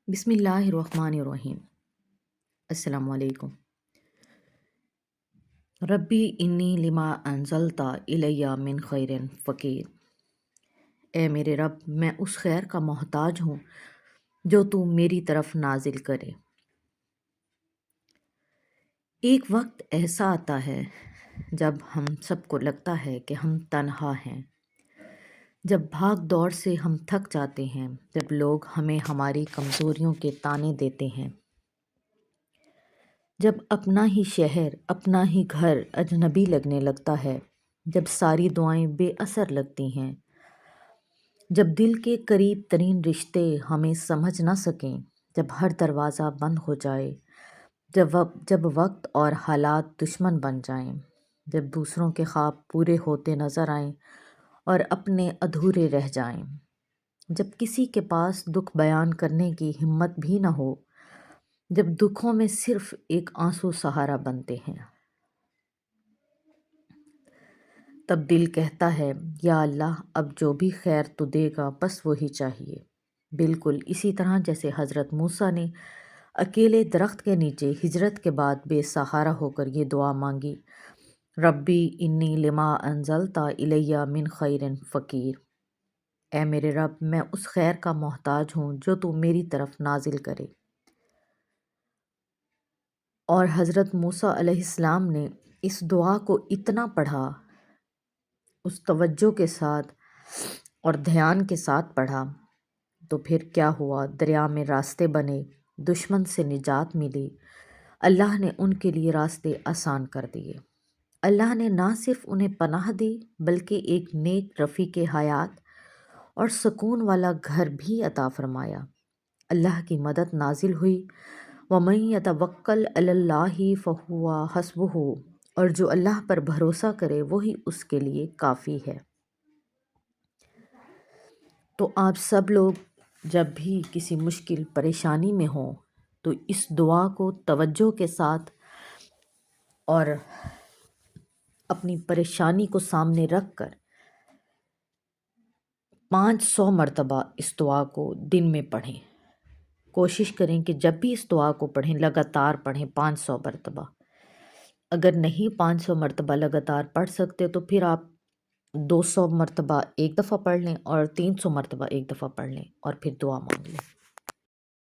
بسم اللہ الرحمن الرحیم۔ السلام علیکم۔ ربی انی لما انزلتا الی من خیر فقیر۔ اے میرے رب، میں اس خیر کا محتاج ہوں جو تو میری طرف نازل کرے۔ ایک وقت ایسا آتا ہے جب ہم سب کو لگتا ہے کہ ہم تنہا ہیں، جب بھاگ دوڑ سے ہم تھک جاتے ہیں، جب لوگ ہمیں ہماری کمزوریوں کے طعنے دیتے ہیں، جب اپنا ہی شہر، اپنا ہی گھر اجنبی لگنے لگتا ہے، جب ساری دعائیں بے اثر لگتی ہیں، جب دل کے قریب ترین رشتے ہمیں سمجھ نہ سکیں، جب ہر دروازہ بند ہو جائے، جب وقت اور حالات دشمن بن جائیں، جب دوسروں کے خواب پورے ہوتے نظر آئیں اور اپنے ادھورے رہ جائیں، جب کسی کے پاس دکھ بیان کرنے کی ہمت بھی نہ ہو، جب دکھوں میں صرف ایک آنسو سہارا بنتے ہیں، تب دل کہتا ہے یا اللہ، اب جو بھی خیر تو دے گا بس وہی چاہیے۔ بالکل اسی طرح جیسے حضرت موسیٰ نے اکیلے درخت کے نیچے ہجرت کے بعد بے سہارا ہو کر یہ دعا مانگی، ربی انی لما انزلتا الی من خیر فقیر۔ اے میرے رب، میں اس خیر کا محتاج ہوں جو تو میری طرف نازل کرے۔ اور حضرت موسیٰ علیہ السلام نے اس دعا کو اتنا پڑھا، اس توجہ کے ساتھ اور دھیان کے ساتھ پڑھا، تو پھر کیا ہوا؟ دریا میں راستے بنے، دشمن سے نجات ملی، اللہ نے ان کے لیے راستے آسان کر دیے۔ اللہ نے نہ صرف انہیں پناہ دی بلکہ ایک نیک رفیق حیات اور سکون والا گھر بھی عطا فرمایا۔ اللہ کی مدد نازل ہوئی، وَمَن يَتَوَکَّلْ عَلَى اللَّهِ فَهُوَ حَسْبُهُ، اور جو اللہ پر بھروسہ کرے وہی اس کے لیے کافی ہے۔ تو آپ سب لوگ جب بھی کسی مشکل پریشانی میں ہوں تو اس دعا کو توجہ کے ساتھ اور اپنی پریشانی کو سامنے رکھ کر 500 مرتبہ اس دعا کو دن میں پڑھیں۔ کوشش کریں کہ جب بھی اس دعا کو پڑھیں لگاتار پڑھیں 500 مرتبہ۔ اگر نہیں 500 مرتبہ لگاتار پڑھ سکتے تو پھر آپ 200 مرتبہ ایک دفعہ پڑھ لیں اور 300 مرتبہ ایک دفعہ پڑھ لیں اور پھر دعا مانگ لیں۔